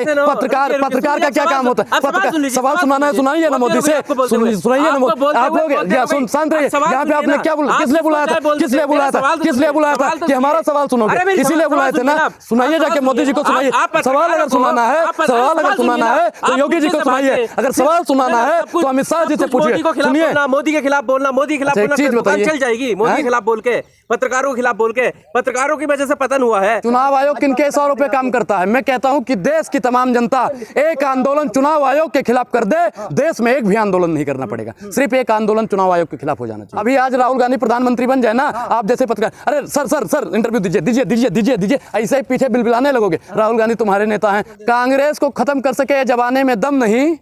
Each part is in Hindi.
पत्रकार का क्या काम होता है? सवाल सुनाना है, सुनाइए ना मोदी से, सुनाइए ना मोदी। आप लोग शांत रहिए। यहाँ पे आपने क्या बोला? किसने बुलाया था? किसने बुलाया था? किसने बुलाया था कि हमारा सवाल सुनोगे? इसीलिए बुलाए थे ना। सुनाइए जाके मोदी जी को सुनाइए। सवाल अगर सुनाना है, सवाल अगर सुनाना है तो योगी जी को सुनाइए। अगर सवाल सुनाना है तो अमित शाह जी से पूछिए। सुनिए, मोदी के खिलाफ बोलना, मोदी के खिलाफ बोलना, चीज बताइए, चल जाएगी। मोदी के खिलाफ बोल के, पत्रकारों के खिलाफ बोल के, पत्रकारों की वजह से पतन हुआ है। चुनाव आयोग किनके इशारों पे काम करता है? मैं कहता हूं कि देश की तमाम जनता एक आंदोलन चुनाव आयोग के खिलाफ कर दे, देश में एक भी आंदोलन नहीं करना पड़ेगा, सिर्फ एक आंदोलन चुनाव आयोग के खिलाफ हो जाना चाहिए। अभी आज राहुल गांधी प्रधानमंत्री बन जाए ना, आप जैसे पत्रकार, अरे सर सर सर इंटरव्यू दीजिए दीजिए दीजिए दीजिए दीजिए, ऐसे ही पीछे बिलबिलाने लगोगे। राहुल गांधी तुम्हारे नेता हैं। कांग्रेस को खत्म कर सके जवाने में दम नहीं,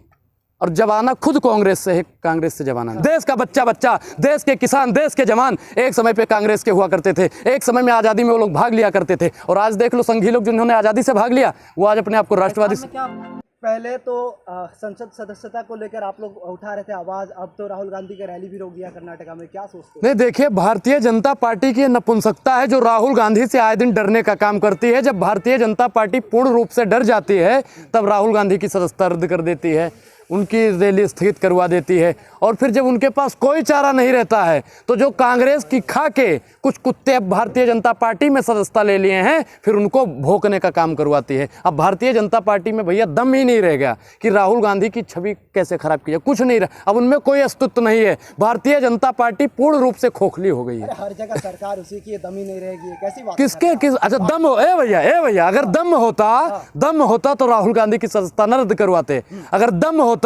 और जवाना खुद कांग्रेस से है, कांग्रेस से जवाना। देश का बच्चा बच्चा, देश के किसान, देश के जवान एक समय पे कांग्रेस के हुआ करते थे। एक समय में आज़ादी में वो लोग भाग लिया करते थे, और आज देख लो संघी लोग जिन्होंने आज़ादी से भाग लिया, वो आज अपने आप को राष्ट्रवादी। पहले तो संसद सदस्यता को लेकर आप लोग उठा रहे थे आवाज, अब तो राहुल गांधी का रैली भी रोक दिया कर्नाटका में, क्या सोचते हैं? नहीं देखिए, भारतीय जनता पार्टी की नपुंसकता है जो राहुल गांधी से आए दिन डरने का काम करती है। जब भारतीय जनता पार्टी पूर्ण रूप से डर जाती है तब राहुल गांधी की सदस्यता रद्द कर देती है, उनकी रैली स्थगित करवा देती है, और फिर जब उनके पास कोई चारा नहीं रहता है तो जो कांग्रेस की खा के कुछ कुत्ते अब भारतीय जनता पार्टी में सदस्यता ले लिए हैं, फिर उनको भोंकने का काम करवाती है। अब भारतीय जनता पार्टी में भैया दम ही नहीं रह गया कि राहुल गांधी की छवि कैसे खराब की है, कुछ नहीं रहा, अब उनमें कोई अस्तित्व नहीं है। भारतीय जनता पार्टी पूर्ण रूप से खोखली हो गई है। हर जगह सरकार उसी की, दम ही नहीं रहेगी, कैसी बात? किसके किस अच्छा दम हो? ए भैया अगर दम होता तो राहुल गांधी की सदस्यता न रद्द करवाते। अगर दम होता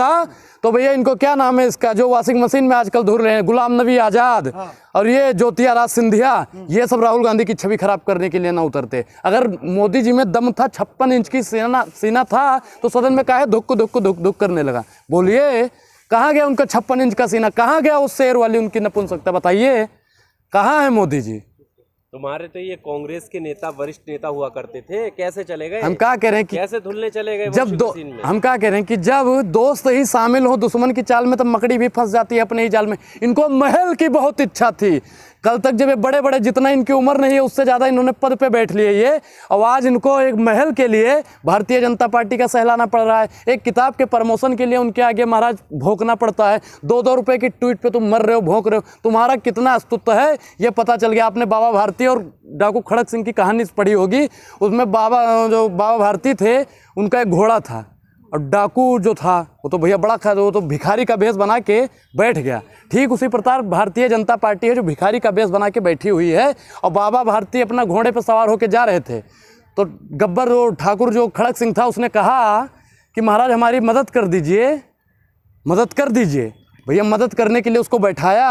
तो भैया इनको क्या नाम है इसका, जो वॉशिंग मशीन में आजकल धुल रहे हैं, गुलाम नबी आजाद और ये ज्योतिरादित्य सिंधिया, ये सब राहुल गांधी की छवि खराब करने के लिए ना उतरते। अगर मोदी जी में दम था, 56 इंच की सीना था, तो सदन में काहे धुक धुक धुक धुक करने लगा? बोलिए, कहाँ गया उनका 56 इंच का सीना? कहाँ गया उस शेर वाली उनकी नपुंसकता? बताइए कहाँ है मोदी जी? तुम्हारे तो ये कांग्रेस के नेता, वरिष्ठ नेता हुआ करते थे, कैसे चले गए? हम क्या कह रहे हैं कि कैसे धुलने चले गए? हम क्या कह रहे हैं कि जब दोस्त ही शामिल हो दुश्मन की चाल में, तब मकड़ी भी फंस जाती है अपने ही जाल में। इनको महल की बहुत इच्छा थी। कल तक जब ये बड़े बड़े, जितना इनकी उम्र नहीं है उससे ज़्यादा इन्होंने पद पे बैठ लिए ये, और आज इनको एक महल के लिए भारतीय जनता पार्टी का सहलाना पड़ रहा है। एक किताब के प्रमोशन के लिए उनके आगे महाराज भोंकना पड़ता है। 2-2 रुपए की ट्वीट पे तुम मर रहे हो, भोंक रहे हो, तुम्हारा कितना अस्तित्व है ये पता चल गया। आपने बाबा भारती और डाकू खड़क सिंह की कहानी पढ़ी होगी, उसमें बाबा भारती थे, उनका एक घोड़ा था, और डाकू जो था वो तो भैया बड़ा खा, वो तो भिखारी का भेष बना के बैठ गया। ठीक उसी प्रकार भारतीय जनता पार्टी है जो भिखारी का भेष बना के बैठी हुई है। और बाबा भारती अपना घोड़े पर सवार होकर जा रहे थे, तो गब्बर जो ठाकुर जो खड़क सिंह था उसने कहा कि महाराज हमारी मदद कर दीजिए, मदद कर दीजिए। भैया मदद करने के लिए उसको बैठाया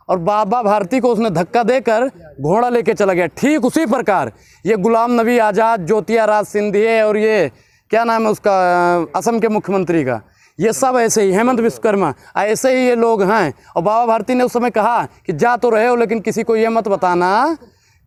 और बाबा भारती को उसने धक्का देकर घोड़ा लेके चला गया। ठीक उसी प्रकार ये गुलाम नबी आज़ाद, ज्योतिरादित्य सिंधिया और ये क्या नाम है उसका असम के मुख्यमंत्री का, ये सब ऐसे ही, हेमंत विश्वकर्मा, ऐसे ही ये लोग हैं। और बाबा भारती ने उस समय कहा कि जा तो रहे हो लेकिन किसी को ये मत बताना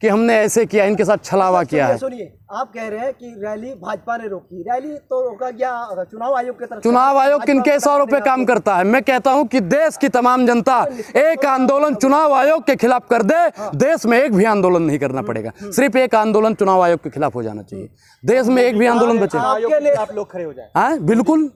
कि हमने ऐसे किया, इनके साथ छलावा किया है। सुनिए, आप कह रहे हैं कि रैली भाजपा ने रोकी, रैली तो रोका गया चुनाव आयोग की तरफ। चुनाव आयोग किनके इशारों पे काम करता है? मैं कहता हूं कि देश की तमाम जनता एक आंदोलन चुनाव आयोग के खिलाफ कर दे, देश में एक भी आंदोलन नहीं करना पड़ेगा, सिर्फ एक आंदोलन चुनाव आयोग के खिलाफ हो जाना चाहिए। देश में एक भी आंदोलन बचे आप लोग खड़े हो जाए। हाँ बिल्कुल,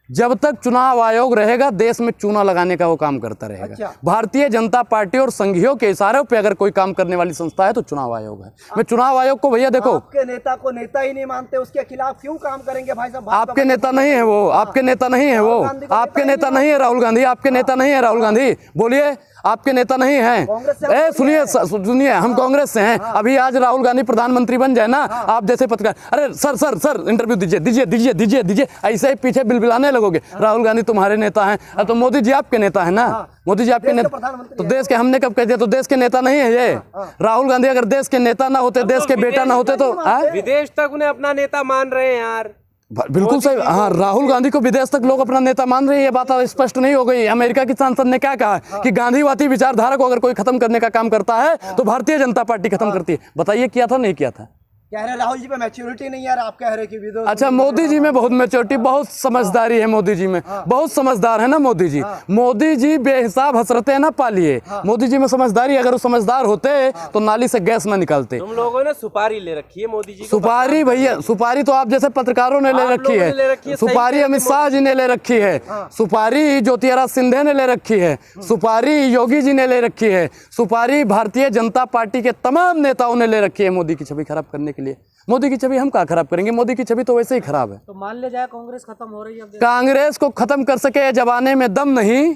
जब तक चुनाव आयोग रहेगा देश में चूना लगाने का वो काम करता रहेगा। अच्छा। भारतीय जनता पार्टी और संघियों के इशारों पे अगर कोई काम करने वाली संस्था है तो चुनाव आयोग है। मैं चुनाव आयोग को भैया देखो, आपके नेता को नेता ही नहीं मानते, उसके खिलाफ क्यों काम करेंगे भाई साहब? आपके नेता नहीं है वो, आपके नेता नहीं है वो, आपके नेता नहीं है राहुल गांधी, आपके नेता नहीं है राहुल गांधी। बोलिए, आपके नेता नहीं हैं। सुनिए, हम कांग्रेस से हैं। अभी आज राहुल गांधी प्रधानमंत्री बन जाए ना, आप जैसे पत्रकार, अरे सर सर सर इंटरव्यू दीजिए दीजिए दीजिए दीजिए दीजिए, ऐसे ही पीछे बिलबिलाने लगोगे। राहुल गांधी तुम्हारे नेता हैं, तो मोदी जी आपके नेता है ना, मोदी जी आपके नेता, तो देश के हमने कब कह दिया तो देश के नेता नहीं है ये? राहुल गांधी अगर देश के नेता ना होते, देश के बेटा ना होते तो विदेश तक उन्हें अपना नेता मान रहे हैं यार। बिल्कुल सही। हाँ, राहुल गांधी को विदेश तक लोग अपना नेता मान रहे हैं, ये बात स्पष्ट नहीं हो गई? अमेरिका की सांसद ने क्या कहा कि गांधीवादी विचारधारा को अगर कोई खत्म करने का काम करता है तो भारतीय जनता पार्टी खत्म करती है। बताइए किया था नहीं किया था? कह रहे राहुल जी पे मैच्योरिटी नहीं है, आप कह रहे कि विदो अच्छा, मोदी जी में बहुत मैच्योरिटी, बहुत समझदारी है मोदी जी में, बहुत समझदार है ना मोदी जी। मोदी जी बेहिसाब हसरतें ना पालिए, मोदी जी में समझदारी, अगर वो समझदार होते तो नाली से गैस ना निकालते। तुम लोगों ने सुपारी ले रखी है मोदी जी को, सुपारी भैया, सुपारी तो आप जैसे पत्रकारों ने ले रखी है, सुपारी अमित शाह जी ने ले रखी है, सुपारी ज्योतिरादित्य सिंधिया ने ले रखी है, सुपारी योगी जी ने ले रखी है, सुपारी भारतीय जनता पार्टी के तमाम नेताओं ने ले रखी है मोदी की छवि खराब करने के लिए। मोदी की छवि हम क्या खराब करेंगे, मोदी की छवि तो वैसे ही खराब है। तो मान ले जाए कांग्रेस खत्म हो रही है, कांग्रेस को खत्म कर सके जवाने में दम नहीं,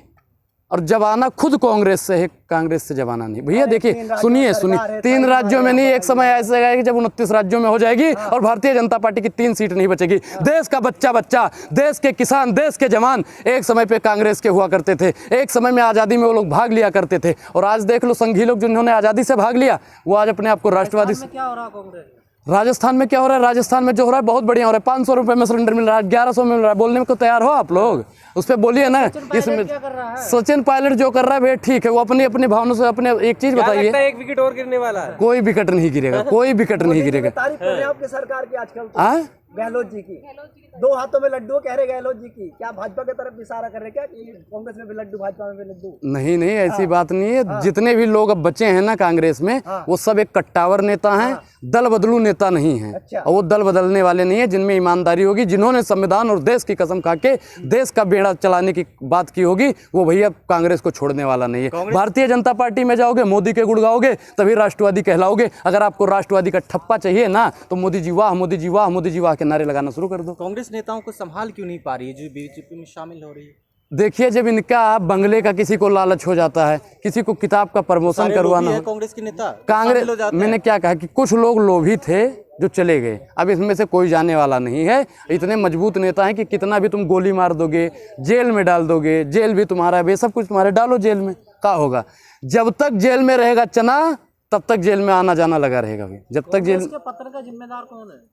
और जवाना खुद कांग्रेस से है, कांग्रेस से जवाना नहीं। भैया देखिए, सुनिए, 3 राज्यों में नहीं, एक समय ऐसा आएगा जब 29 राज्यों में हो जाएगी और भारतीय जनता पार्टी की 3 सीट नहीं बचेगी। देश का बच्चा, देश के किसान, देश के जवान एक समय पे कांग्रेस के हुआ करते थे, एक समय में आज़ादी में वो लोग भाग लिया करते थे, और आज देख लो संघी लोग जिन्होंने आज़ादी से भाग लिया वो आज अपने आप को राष्ट्रवादी। क्या हो रहा कांग्रेस? राजस्थान में क्या हो रहा है? राजस्थान में जो हो रहा है बहुत बढ़िया हो रहा है। 500 रुपये में सिलेंडर मिल रहा है, 1100 में मिल रहा है। बोलने में को तैयार हो आप लोग? उस पर बोलिए ना। इसमें सचिन पायलट जो कर रहा है भैया ठीक है, वो अपनी अपनी भावनाओं से अपने। एक चीज बताइए, एक विकेट और गिरने वाला है? कोई विकेट नहीं गिरेगा, कोई विकेट नहीं गिरेगा। तारीफ कर रहे हैं आपकी सरकार की आजकल, गहलोत जी की 2 हाथों में लड्डू कह रहे गहलोत जी की, क्या भाजपा की तरफ इशारा कर रहे क्या कि कांग्रेस में भी लड्डू, भाजपा में भी लड्डू? नहीं नहीं, ऐसी बात नहीं है। जितने भी लोग अब बचे हैं ना कांग्रेस में, वो सब एक कट्टावर नेता हैं, दल बदलू नेता नहीं है। और वो दल बदलने वाले नहीं है, जिनमें ईमानदारी होगी, जिन्होंने संविधान और देश की कसम खा के देश का बेड़ा चलाने की बात की होगी, वो भैया कांग्रेस को छोड़ने वाला नहीं है। भारतीय जनता पार्टी में जाओगे, मोदी के गुण गाओगे, तभी राष्ट्रवादी कहलाओगे। अगर आपको राष्ट्रवादी का ठप्पा चाहिए ना, तो मोदी जी वाह, मोदी जी वाह, मोदी जी वाह के नारे लगाना शुरू कर दो। कांग्रेस नेताओं को संभाल क्यों नहीं पा रही है जो बीजेपी में शामिल हो रही है? देखिए, जब इनका बंगले का किसी को लालच हो जाता है, किसी को किताब का प्रमोशन करवाना हो, कांग्रेस के नेता कांग्रेस, मैंने क्या कहा कि कुछ लोग लोभी थे जो चले गए, अब इसमें से कोई जाने वाला नहीं है। इतने मजबूत नेता हैं कि कितना भी तुम गोली मार दोगे, जेल में डाल दोगे, जेल भी तुम्हारा है, सब कुछ तुम्हारे, डालो जेल में, क्या होगा? जब तक जेल में रहेगा चना, तब तक जेल में आना जाना लगा रहेगा। जब तक जेल, पतन का जिम्मेदार कौन है?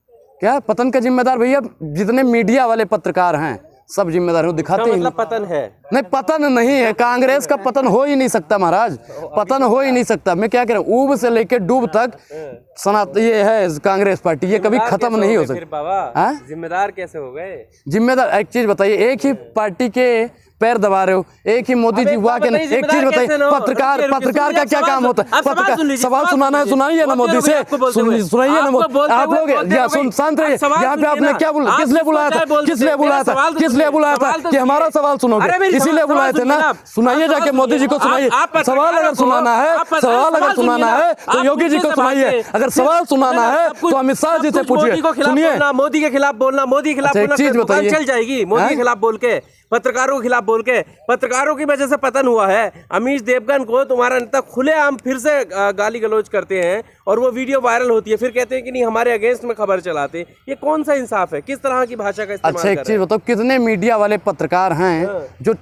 क्या पतन का जिम्मेदार? भैया जितने मीडिया वाले पत्रकार हैं सब जिम्मेदार हो, दिखाते हैं। मतलब पतन है? नहीं, पतन नहीं है। कांग्रेस का पतन हो ही नहीं सकता महाराज, पतन हो ही नहीं सकता। मैं क्या कह रहा हूँ, ऊब से लेके डूब तक ये है कांग्रेस पार्टी, ये कभी खत्म नहीं हो सकती। बाबा जिम्मेदार कैसे हो गए? जिम्मेदार, एक चीज बताइए, एक ही पार्टी के पैर दबा रहे हो, एक ही मोदी जी हुआ के नहीं। एक चीज बताइए, पत्रकार का क्या काम होता है? पत्रकार सवाल सुनाना है, सुनाइए ना मोदी से, सुनाइए ना मोदी। आप लोग शांत रहिए। यहाँ पे आपने क्या बोला, किसने बुलाया था, किसने बुलाया था, किसने बुलाया था कि हमारा सवाल सुनोगे? इसीलिए बुलाए थे ना। सुनाइए जाके मोदी जी को, सुनाइए। सवाल अगर सुनाना है, सवाल अगर सुनाना है तो योगी जी को सुनाइए। अगर सवाल सुनाना है तो अमित शाह जी से पूछिए। सुनिए, मोदी के खिलाफ बोलना, मोदी के खिलाफ बोलना, चीज बताइए, चल जाएगी। मोदी के खिलाफ बोल के, पत्रकारों के खिलाफ बोल के, पत्रकारों की वजह से पतन हुआ है। अमीश देवगन को तुम्हारा नेता खुलेआम फिर से गाली गलौज करते हैं और वो वीडियो वायरल होती है, फिर कहते हैं कि नहीं हमारे अगेंस्ट में खबर चलाते। ये कौन सा इंसाफ है? किस तरह की भाषा का इस्तेमाल? अच्छा, एक चीज बताओ, कितने मीडिया वाले पत्रकार हैं जो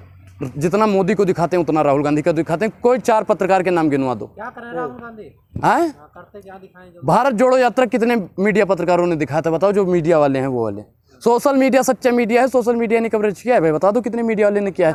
जितना मोदी को दिखाते हैं उतना राहुल गांधी को दिखाते हैं? कोई 4 पत्रकार के नाम गिनवा दो। क्या कर रहे राहुल गांधी? करते क्या दिखाएं? भारत जोड़ो यात्रा कितने मीडिया पत्रकारों ने दिखाया था? बताओ, जो मीडिया वाले हैं वो वाले। सोशल मीडिया सच्चा मीडिया है, सोशल मीडिया ने कवरेज किया है भाई, बता दो कितने मीडिया वाले ने किया है।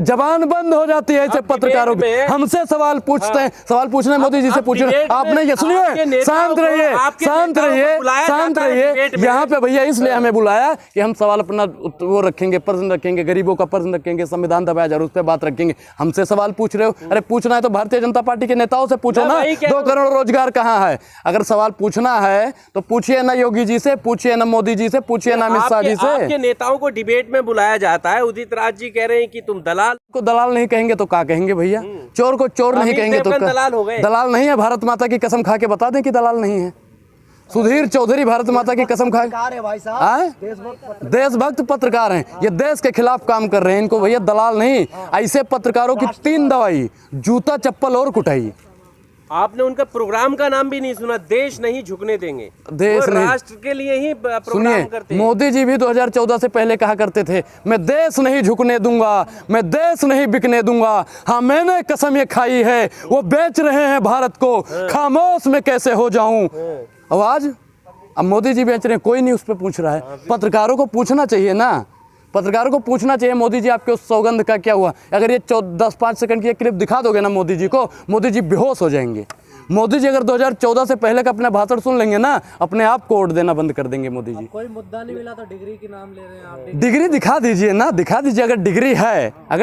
जबान बंद हो जाती है ऐसे पत्रकारों की, हमसे सवाल पूछते हैं, सवाल पूछना मोदी जी से पूछना। आपने ये सुनिए, शांत रहिए, शांत रहिए, शांत रहिए। यहाँ पे भैया इसलिए हमें बुलाया कि हम सवाल अपना वो रखेंगे, प्रश्न रखेंगे, गरीबों का प्रश्न रखेंगे, संविधान दबाया जा रहा है उस पर बात रखेंगे। हमसे सवाल पूछ रहे हो? अरे पूछना है तो भारतीय जनता पार्टी के नेताओं से पूछो ना, 2 करोड़ रोजगार कहाँ है? अगर सवाल पूछना है तो पूछिए ना योगी जी से, पूछिए ना मोदी जी से, पूछिए ना अमित शाह जी से। नेताओं को डिबेट में बुलाया जाता है, उदित राज जी कह रहे हैं कि तुम दलाल को दलाल नहीं कहेंगे तो क्या कहेंगे भैया? चोर को चोर नहीं कहेंगे तो दलाल हो गए? दलाल नहीं है। भारत माता की कसम खा के बता दें कि दलाल नहीं है। सुधीर चौधरी भारत माता की कसम खा, देशभक्त पत्रकार हैं, ये देश के खिलाफ काम कर रहे हैं। इनको भैया दलाल नहीं, ऐसे पत्रकारों की 3 दवाई, जूता चप्पल और कुटाई। आपने उनका प्रोग्राम का नाम भी नहीं सुना, देश नहीं झुकने देंगे, देश नहीं, राष्ट्र के लिए ही प्रोग्राम करते हैं। मोदी जी भी 2014 से पहले कहा करते थे, मैं देश नहीं झुकने दूंगा, मैं देश नहीं बिकने दूंगा। हाँ, मैंने कसम ये खाई है, वो बेच रहे हैं भारत को, खामोश में कैसे हो जाऊं। आवाज अब मोदी जी बेच रहे हैं, कोई नहीं उस पर पूछ रहा है। पत्रकारों को पूछना चाहिए ना, पत्रकारों को पूछना चाहिए, मोदी जी आपके उस सौगंध का क्या हुआ? अगर ये 10-5 सेकंड की एक क्लिप दिखा दोगे ना मोदी जी को, मोदी जी बेहोश हो जाएंगे। मोदी जी अगर 2014 से पहले का अपना भाषण सुन लेंगे ना, अपने आप को वोट देना बंद कर देंगे मोदी जी। कोई मुद्दा नहीं मिला तो डिग्री के नाम ले रहे हैं आप। डिग्री दिखा दीजिए ना, दिखा दीजिए। अगर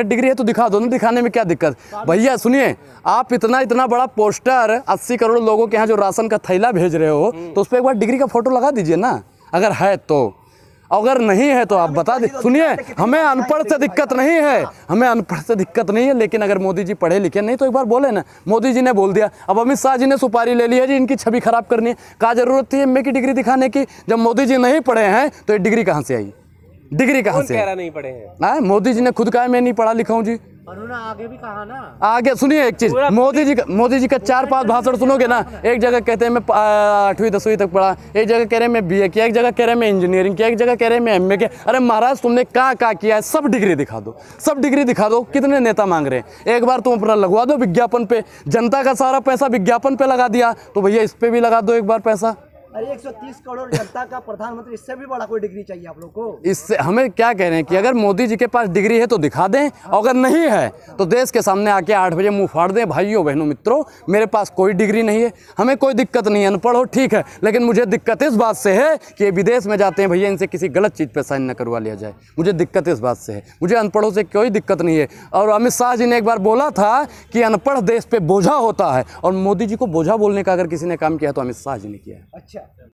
डिग्री है तो दिखा दो ना, दिखाने में क्या दिक्कत। भैया सुनिए, आप इतना बड़ा पोस्टर 80 करोड़ लोगों के यहाँ जो राशन का थैला भेज रहे हो, तो उस पर एक बार डिग्री का फोटो लगा दीजिए ना, अगर है तो। अगर नहीं है तो आप बता दें। सुनिए, हमें अनपढ़ से दिक्कत नहीं है, हमें अनपढ़ से दिक्कत नहीं है, लेकिन अगर मोदी जी पढ़े लिखे नहीं तो एक बार बोले ना। मोदी जी ने बोल दिया, अब अमित शाह जी ने सुपारी ले ली है जी, इनकी छवि खराब करनी है। क्या जरूरत थी एमए की डिग्री दिखाने की? जब मोदी जी नहीं पढ़े हैं तो ये डिग्री कहाँ से आई? डिग्री कहाँ से? कह रहा नहीं पढ़े हैं? मोदी जी ने खुद कहा मैं नहीं पढ़ा लिखा हूँ जी। उन्होंने आगे भी कहा ना। आगे सुनिए एक चीज, मोदी जी का 4-5 भाषण सुनोगे ना, एक जगह कहते हैं मैं 8वीं 10वीं तक पढ़ा, एक जगह कह रहे हैं मैं बीए किया, एक जगह कह रहे हैं मैं इंजीनियरिंग किया, एक जगह कह रहे हैं मैं एमए किया। अरे महाराज तुमने क्या किया है? सब डिग्री दिखा दो, सब डिग्री दिखा दो। कितने नेता मांग रहे हैं? एक बार तुम अपना लगवा दो विज्ञापन पे। जनता का सारा पैसा विज्ञापन पे लगा दिया, तो भैया इस पे भी लगा दो एक बार पैसा। अरे 130 करोड़ जनता का प्रधानमंत्री, इससे भी बड़ा कोई डिग्री चाहिए आप लोग को? इससे हमें क्या कह रहे हैं कि अगर मोदी जी के पास डिग्री है तो दिखा दें, अगर नहीं है तो देश के सामने आके 8 बजे मुंह फाड़ दें। भाइयों बहनों मित्रों, मेरे पास कोई डिग्री नहीं है, हमें कोई दिक्कत नहीं है, अनपढ़ हो ठीक है, लेकिन मुझे दिक्कत इस बात से है कि ये विदेश में जाते हैं भैया, इनसे किसी गलत चीज़ पे साइन न करवा लिया जाए। मुझे दिक्कत इस बात से है, मुझे अनपढ़ों से कोई दिक्कत नहीं है। और अमित शाह जी ने एक बार बोला था कि अनपढ़ देश पे बोझा होता है, और मोदी जी को बोझा बोलने का अगर किसी ने काम किया तो अमित शाह जी ने किया है। अच्छा।